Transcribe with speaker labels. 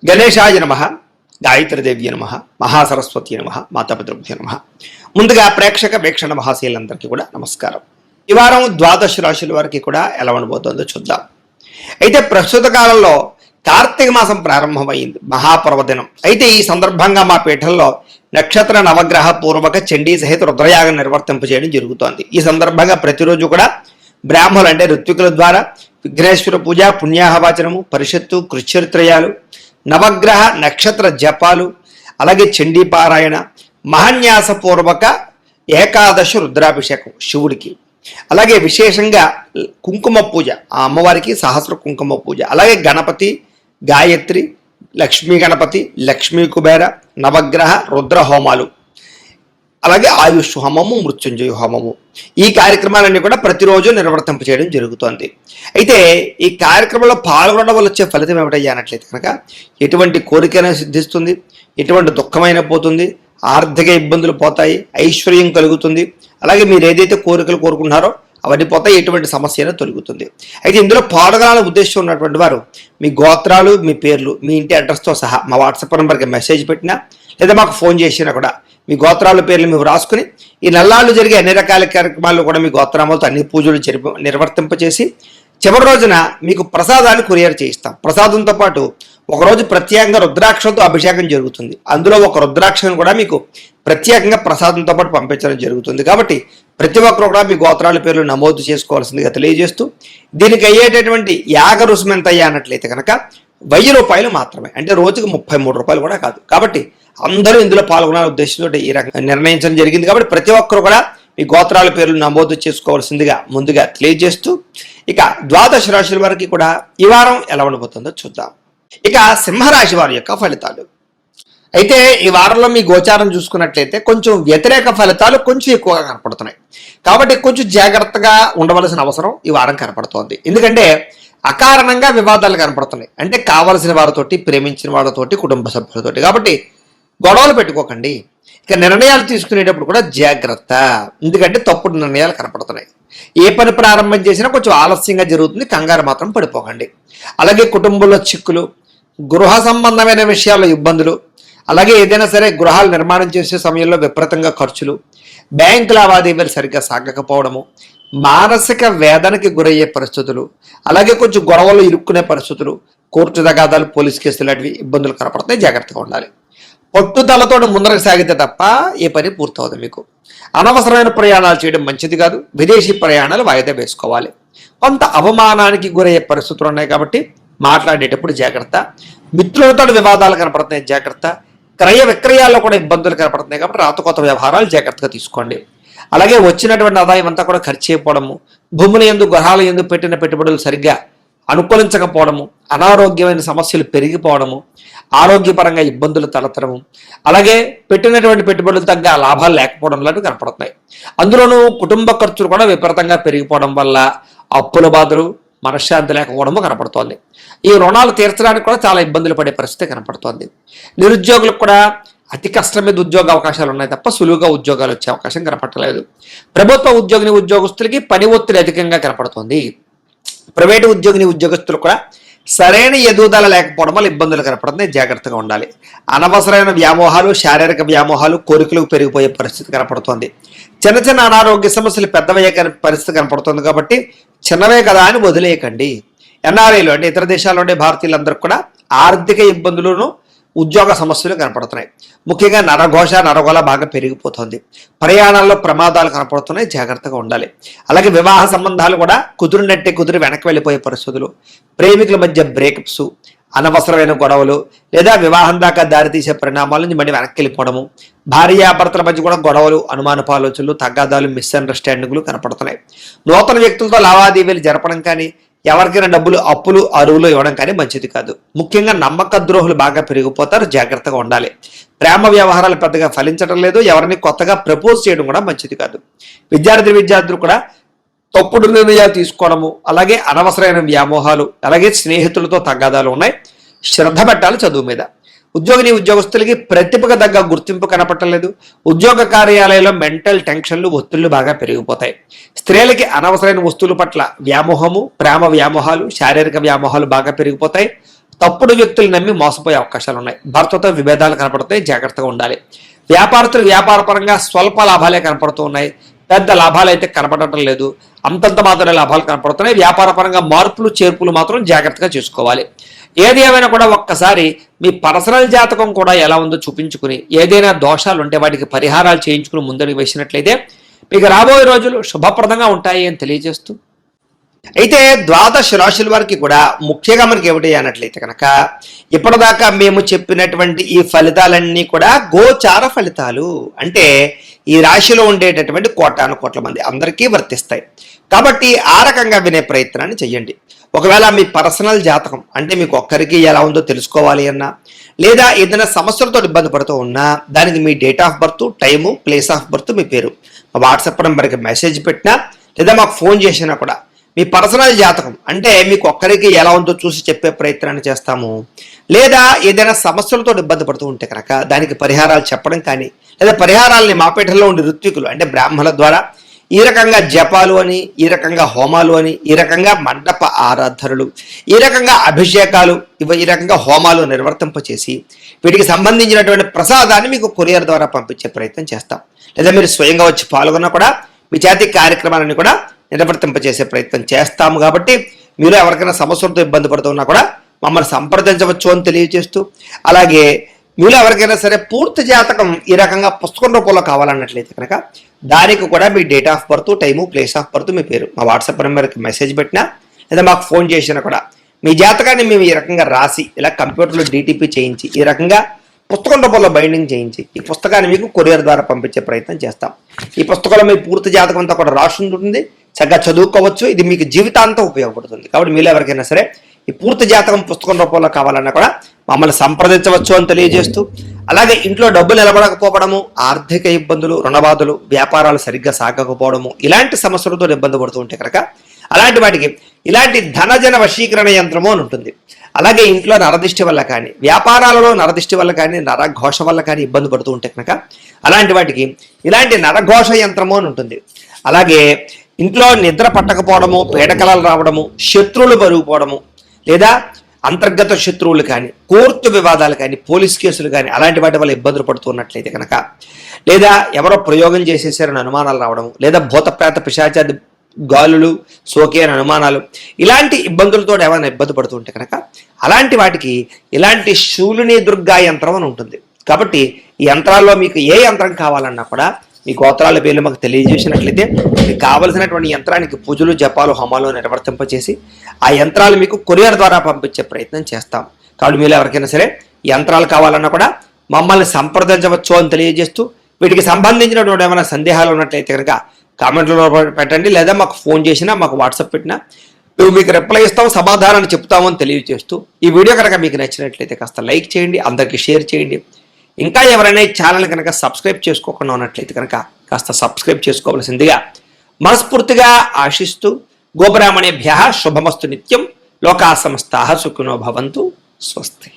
Speaker 1: గణేశాయ నమః, గాయత్రీదేవ్య నమః, మహాసరస్వతి నమః, మాతాపితృభ్యో నమః. ముందుగా ప్రేక్షక వీక్షణ మహాశీలందరికీ కూడా నమస్కారం. ఈ వారం ద్వాదశ రాశుల వారికి కూడా ఎలా ఉండబోతుందో చూద్దాం. అయితే ప్రస్తుత కాలంలో కార్తీక మాసం ప్రారంభమైంది, మహాపర్వదినం. అయితే ఈ సందర్భంగా మా పీఠంలో నక్షత్ర నవగ్రహ పూర్వక చండీ సహిత రుద్రయాగం నిర్వర్తింపజేయడం జరుగుతోంది. ఈ సందర్భంగా ప్రతిరోజు కూడా బ్రాహ్మణులు అంటే ఋత్వికుల ద్వారా విఘ్నేశ్వర పూజ, పుణ్యాహవాచనము, పరిషత్తు, కృచ్ఛరిత్రయాలు, నవగ్రహ నక్షత్ర జపాలు, అలాగే చండీ పారాయణ, మహాన్యాసపూర్వక ఏకాదశ రుద్రాభిషేకం శివుడికి, అలాగే విశేషంగా కుంకుమ పూజ, ఆ అమ్మవారికి సహస్ర కుంకుమ పూజ, అలాగే గణపతి, గాయత్రి, లక్ష్మీ గణపతి, లక్ష్మీ కుబేర, నవగ్రహ రుద్ర హోమాలు, అలాగే ఆయుష్ హోమము, మృత్యుంజయ హోమము, ఈ కార్యక్రమాలన్నీ కూడా ప్రతిరోజు నిర్వర్తింప చేయడం జరుగుతోంది. అయితే ఈ కార్యక్రమంలో పాల్గొనడం వల్ల వచ్చే ఫలితం ఏమిటయ్యా అన్నట్లయితే కనుక ఎటువంటి కోరికైనా సిద్ధిస్తుంది, ఎటువంటి దుఃఖమైనా పోతుంది, ఆర్థిక ఇబ్బందులు పోతాయి, ఐశ్వర్యం కలుగుతుంది, అలాగే మీరు ఏదైతే కోరికలు కోరుకున్నారో అవన్నీ పోతాయి, ఎటువంటి సమస్య అయినా తొలుగుతుంది. అయితే ఇందులో పాల్గొనాలని ఉద్దేశం ఉన్నటువంటి వారు మీ గోత్రాలు, మీ పేర్లు, మీ ఇంటి అడ్రస్తో సహా మా వాట్సాప్ నెంబర్కి మెసేజ్ పెట్టినా లేదా మాకు ఫోన్ చేసినా కూడా మీ గోత్రాల పేర్లు మీరు రాసుకుని ఈ నెలలు జరిగే అన్ని రకాల కార్యక్రమాల్లో కూడా మీ గోత్రాలతో అన్ని పూజలు నిర్వర్తింపచేసి చివరి రోజున మీకు ప్రసాదాలు కొరియర్ చేయిస్తాం. ప్రసాదంతో పాటు ఒకరోజు ప్రత్యేకంగా రుద్రాక్షంతో అభిషేకం జరుగుతుంది. అందులో ఒక రుద్రాక్షను కూడా మీకు ప్రత్యేకంగా ప్రసాదంతో పాటు పంపించడం జరుగుతుంది. కాబట్టి ప్రతి ఒక్కరు కూడా మీ గోత్రాల పేర్లు నమోదు చేసుకోవాల్సిందిగా తెలియజేస్తూ, దీనికి అయ్యేటటువంటి యాగ రుసుము ఎంత అయ్యా అన్నట్లయితే కనుక 1000 రూపాయలు మాత్రమే, అంటే రోజుకి 33 రూపాయలు కూడా కాదు. కాబట్టి అందరూ ఇందులో పాల్గొనాలనే ఉద్దేశంతో ఈ రకంగా నిర్ణయించడం జరిగింది. కాబట్టి ప్రతి ఒక్కరు కూడా మీ గోత్రాల పేర్లు నమోదు చేసుకోవాల్సిందిగా ముందుగా తెలియజేస్తూ, ఇక ద్వాదశ రాశుల వారికి కూడా ఈ వారం ఎలా ఉండబోతుందో చూద్దాం. ఇక సింహరాశి వారి యొక్క ఫలితాలు. అయితే ఈ వారంలో మీ గోచారం చూసుకున్నట్లయితే కొంచెం వ్యతిరేక ఫలితాలు కొంచెం ఎక్కువగా కనపడుతున్నాయి. కాబట్టి కొంచెం జాగ్రత్తగా ఉండవలసిన అవసరం ఈ వారం కనపడుతోంది. ఎందుకంటే అకారణంగా వివాదాలు కనపడుతున్నాయి. అంటే కావలసిన వారితోటి, ప్రేమించిన వారితోటి, కుటుంబ సభ్యులతోటి. కాబట్టి గొడవలు పెట్టుకోకండి. ఇక నిర్ణయాలు తీసుకునేటప్పుడు కూడా జాగ్రత్త, ఎందుకంటే తప్పుడు నిర్ణయాలు కనపడుతున్నాయి. ఏ పని ప్రారంభం చేసినా కొంచెం ఆలస్యంగా జరుగుతుంది, కంగారు మాత్రం పడిపోకండి. అలాగే కుటుంబంలో చిక్కులు, గృహ సంబంధమైన విషయాల్లో ఇబ్బందులు, అలాగే ఏదైనా సరే గృహాలు నిర్మాణం చేసే సమయంలో విపరీతంగా ఖర్చులు, బ్యాంకు లావాదేవీలు సరిగ్గా సాగకపోవడము, మానసిక వేదనకి గురయ్యే పరిస్థితులు, అలాగే కొంచెం గొడవలు ఇరుక్కునే పరిస్థితులు, కోర్టు తగాదాలు, పోలీస్ కేసులు లాంటివి ఇబ్బందులు కనపడతాయి. జాగ్రత్తగా ఉండాలి. పట్టుదలతో ముందరకు సాగితే తప్ప ఏ పని పూర్తవదు. మీకు అనవసరమైన ప్రయాణాలు చేయడం మంచిది కాదు. విదేశీ ప్రయాణాలు వాయిదా వేసుకోవాలి. కొంత అవమానానికి గురయ్యే పరిస్థితులు ఉన్నాయి కాబట్టి మాట్లాడేటప్పుడు జాగ్రత్త. మిత్రులతో వివాదాలు కనపడుతున్నాయి, జాగ్రత్త. క్రయ విక్రయాల్లో కూడా ఇబ్బందులు కనపడుతున్నాయి కాబట్టి రాతకొత్త వ్యవహారాలు జాగ్రత్తగా తీసుకోండి. అలాగే వచ్చినటువంటి ఆదాయం అంతా కూడా ఖర్చు అయిపోవడము, భూముల యందు, గృహాల యందు పెట్టిన పెట్టుబడులు సరిగ్గా అనుకూలించకపోవడము, అనారోగ్యమైన సమస్యలు పెరిగిపోవడము, ఆరోగ్యపరంగా ఇబ్బందులు తలెత్తడము, అలాగే పెట్టినటువంటి పెట్టుబడులు తగ్గ లాభాలు లేకపోవడం లాంటివి కనపడుతున్నాయి. అందులోనూ కుటుంబ ఖర్చులు కూడా విపరీతంగా పెరిగిపోవడం వల్ల అప్పుల బాధలు, మనశ్శాంతి లేకపోవడము కనపడుతోంది. ఈ రుణాలు తీర్చడానికి కూడా చాలా ఇబ్బందులు పడే పరిస్థితి కనపడుతోంది. నిరుద్యోగులకు కూడా అతి కష్టం మీద ఉద్యోగ అవకాశాలు ఉన్నాయి తప్ప సులువుగా ఉద్యోగాలు వచ్చే అవకాశం కనపడలేదు. ప్రభుత్వ ఉద్యోగస్తులకి పని ఒత్తిడి అధికంగా కనపడుతోంది. ప్రైవేటు ఉద్యోగస్తులు కూడా సరైన ఎదుగుదల లేకపోవడం వల్ల ఇబ్బందులు కనపడుతున్నాయి. జాగ్రత్తగా ఉండాలి. అనవసరమైన వ్యామోహాలు, శారీరక వ్యామోహాలు, కోరికలు పెరిగిపోయే పరిస్థితి కనపడుతోంది. చిన్న చిన్న అనారోగ్య సమస్యలు పెద్దవయ్యే పరిస్థితి కనపడుతుంది. కాబట్టి చిన్నవే కదా అని వదిలేయకండి. ఎన్ఆర్ఐలు అంటే ఇతర దేశాల్లో ఉండే భారతీయులందరూ కూడా ఆర్థిక ఇబ్బందులను, ఉద్యోగ సమస్యలు కనపడుతున్నాయి. ముఖ్యంగా నరగోళ బాగా పెరిగిపోతుంది. ప్రయాణాల్లో ప్రమాదాలు కనపడుతున్నాయి. జాగ్రత్తగా ఉండాలి. అలాగే వివాహ సంబంధాలు కూడా కుదిరి వెనక్కి వెళ్ళిపోయే పరిస్థితులు, ప్రేమికుల మధ్య బ్రేకప్స్, అనవసరమైన గొడవలు, లేదా వివాహం దాకా దారితీసే పరిణామాల నుంచి మళ్ళీ వెనక్కి వెళ్ళిపోవడము, భార్యాభర్తల మధ్య కూడా గొడవలు, అనుమానపు ఆలోచనలు, తగాదాలు, మిస్అండర్స్టాండింగ్లు కనపడుతున్నాయి. నూతన వ్యక్తులతో లావాదేవీలు జరపడం కానీ, ఎవరికైనా డబ్బులు అప్పులు అరువులు ఇవ్వడం కానీ మంచిది కాదు. ముఖ్యంగా నమ్మక ద్రోహులు బాగా పెరిగిపోతారు. జాగ్రత్తగా ఉండాలి. ప్రేమ వ్యవహారాలు పెద్దగా ఫలించడం లేదు. ఎవరిని కొత్తగా ప్రపోజ్ చేయడం కూడా మంచిది కాదు. విద్యార్థులు కూడా తప్పుడు నిర్ణయాలు తీసుకోవడము, అలాగే అనవసరమైన వ్యామోహాలు, అలాగే స్నేహితులతో తగాదాలు ఉన్నాయి. శ్రద్ధ పెట్టాలి చదువు మీద. ఉద్యోగస్తులకి ప్రతిభకు తగ్గ గుర్తింపు కనపట్టలేదు. ఉద్యోగ కార్యాలయంలో మెంటల్ టెన్షన్లు, ఒత్తిళ్లు బాగా పెరిగిపోతాయి. స్త్రీలకి అనవసరమైన వస్తువుల పట్ల వ్యామోహము, ప్రేమ వ్యామోహాలు, శారీరక వ్యామోహాలు బాగా పెరిగిపోతాయి. తప్పుడు వ్యక్తులు నమ్మి మోసపోయే అవకాశాలు ఉన్నాయి. భర్తతో విభేదాలు కనపడతాయి, జాగ్రత్తగా ఉండాలి. వ్యాపారస్తులు వ్యాపారపరంగా స్వల్ప లాభాలే కనపడుతూ ఉన్నాయి, పెద్ద లాభాలు అయితే కనపడటం లేదు. అంతంత మాత్రమే లాభాలు కనపడుతున్నాయి. వ్యాపారపరంగా మార్పులు చేర్పులు మాత్రం జాగ్రత్తగా చేసుకోవాలి. ఏది ఏమైనా కూడా ఒక్కసారి మీ పర్సనల్ జాతకం కూడా ఎలా ఉందో చూపించుకుని ఏదైనా దోషాలు ఉంటే వాటికి పరిహారాలు చేయించుకుని ముందడుగు వేసినట్లయితే మీకు రాబోయే రోజులు శుభప్రదంగా ఉంటాయి అని తెలియజేస్తూ, అయితే ద్వాదశ రాశుల వారికి కూడా ముఖ్యంగా మనకి ఏమిటి అన్నట్లయితే కనుక ఇప్పటిదాకా మేము చెప్పినటువంటి ఈ ఫలితాలన్నీ కూడా గోచార ఫలితాలు, అంటే ఈ రాశిలో ఉండేటటువంటి కోటాను కోట్ల మంది అందరికీ వర్తిస్తాయి. కాబట్టి ఆ రకంగా వినే ప్రయత్నాన్ని చెయ్యండి. ఒకవేళ మీ పర్సనల్ జాతకం అంటే మీకు ఒక్కరికి ఎలా ఉందో తెలుసుకోవాలి అన్నా, లేదా ఏదైనా సమస్యలతో ఇబ్బంది పడుతూ ఉన్నా దానికి మీ date of birth, time, place of birth, మీ పేరు మా వాట్సాప్ నెంబర్కి మెసేజ్ పెట్టినా లేదా మాకు ఫోన్ చేసినా కూడా మీ పర్సనల్ జాతకం అంటే మీకు ఒక్కరికి ఎలా ఉందో చూసి చెప్పే ప్రయత్నాన్ని చేస్తాము. లేదా ఏదైనా సమస్యలతో ఇబ్బంది పడుతూ ఉంటే కనుక దానికి పరిహారాలు చెప్పడం కానీ, లేదా పరిహారాలని మాపేటలో ఉండే ఋత్వికులు అంటే బ్రాహ్మణుల ద్వారా ఈ రకంగా జపాలు అని, ఈ రకంగా హోమాలు అని, ఈ రకంగా మండప ఆరాధనలు, ఈ రకంగా అభిషేకాలు, ఈ రకంగా హోమాలు నిర్వర్తింపచేసి వీటికి సంబంధించినటువంటి ప్రసాదాన్ని మీకు కొరియర్ ద్వారా పంపించే ప్రయత్నం చేస్తాం. లేదా మీరు స్వయంగా వచ్చి పాల్గొన్నా కూడా మీ చేతి కార్యక్రమాలను కూడా నిర్వర్తింపచేసే ప్రయత్నం చేస్తాము. కాబట్టి మీరు ఎవరికైనా సమస్యలతో ఇబ్బంది పడుతున్నా కూడా మమ్మల్ని సంప్రదించవచ్చు అని తెలియజేస్తూ, అలాగే మీరు ఎవరికైనా సరే పూర్తి జాతకం ఈ రకంగా పుస్తకం రూపంలో కావాలన్నట్లయితే కనుక దానికి కూడా మీ date of birth, time, place of birth, మీ పేరు మా వాట్సాప్ నెంబర్కి మెసేజ్ పెట్టినా లేదా మాకు ఫోన్ చేసినా కూడా మీ జాతకాన్ని మేము ఈ రకంగా రాసి ఇలా కంప్యూటర్లో DTP చేయించి ఈ రకంగా పుస్తకం రూపంలో బైండింగ్ చేయించి ఈ పుస్తకాన్ని మీకు కొరియర్ ద్వారా పంపించే ప్రయత్నం చేస్తాం. ఈ పుస్తకంలో మీ పూర్తి జాతకం అంతా కూడా రాసి ఉంటుంది, చక్కగా చదువుకోవచ్చు. ఇది మీకు జీవితాంతం ఉపయోగపడుతుంది. కాబట్టి మీరు ఎవరికైనా సరే ఈ పూర్తి జాతకం పుస్తకం రూపంలో కావాలన్నా కూడా మమ్మల్ని సంప్రదించవచ్చు అని తెలియజేస్తూ, అలాగే ఇంట్లో డబ్బు నిలబడకపోవడము, ఆర్థిక ఇబ్బందులు, రుణబాధలు, వ్యాపారాలు సరిగ్గా సాగకపోవడము, ఇలాంటి సమస్యలతో ఇబ్బంది పడుతూ ఉంటే కనుక అలాంటి వాటికి ఇలాంటి ధనజన వశీకరణ యంత్రము అని ఉంటుంది. అలాగే ఇంట్లో నరదిష్టి వల్ల కానీ, వ్యాపారాలలో నరదిష్టి వల్ల కానీ, నరఘోష వల్ల కానీ ఇబ్బంది పడుతూ ఉంటే కనుక అలాంటి వాటికి ఇలాంటి నరఘోష యంత్రము అని ఉంటుంది. అలాగే ఇంట్లో నిద్ర పట్టకపోవడము, పీడకలలు రావడము, శత్రువులు బరువుపోవడము, లేదా అంతర్గత శత్రువులు కానీ, కోర్టు వివాదాలు కానీ, పోలీస్ కేసులు కానీ అలాంటి వాటి వల్ల ఇబ్బందులు పడుతున్నట్లయితే కనుక, లేదా ఎవరో ప్రయోగం చేసేసారని అనుమానాలు రావడము, లేదా భూతప్రేత పిశాచాది గాలులు సోకే అని అనుమానాలు, ఇలాంటి ఇబ్బందులతో ఏమైనా ఇబ్బంది పడుతుంటే కనుక అలాంటి వాటికి ఇలాంటి శూలిని దుర్గా యంత్రం అని ఉంటుంది. కాబట్టి ఈ యంత్రాల్లో మీకు ఏ యంత్రం కావాలన్నా కూడా మీ గోత్రాల పేర్లు మాకు తెలియజేసినట్లయితే మీకు కావలసినటువంటి యంత్రానికి పూజలు, జపాలు, హోమాలు నిర్వర్తింపచేసి ఆ యంత్రాలు మీకు కొరియర్ ద్వారా పంపించే ప్రయత్నం చేస్తాం. కాబట్టి మీరు ఎవరికైనా సరే యంత్రాలు కావాలన్నా కూడా మమ్మల్ని సంప్రదించవచ్చు అని తెలియజేస్తూ, వీటికి సంబంధించినటువంటి ఏమైనా సందేహాలు ఉన్నట్లయితే కనుక కామెంట్లో పెట్టండి, లేదా మాకు ఫోన్ చేసినా మాకు వాట్సాప్ పెట్టినా మేము మీకు రిప్లై ఇస్తాం, సమాధానాన్ని చెప్తామని తెలియజేస్తూ, ఈ వీడియో కనుక మీకు నచ్చినట్లయితే కాస్త లైక్ చేయండి, అందరికీ షేర్ చేయండి. ఇంకా ఎవరైనా ఈ ఛానల్ కనుక సబ్స్క్రైబ్ చేసుకోకుండా ఉన్నట్లయితే కనుక కాస్త సబ్స్క్రైబ్ చేసుకోవాల్సిందిగా మనస్ఫూర్తిగా ఆశిస్తూ, గోబ్రాహ్మణేభ్యః శుభమస్తు నిత్యం, లోకా సమస్తాః సుఖినో భవంతు, స్వస్తి.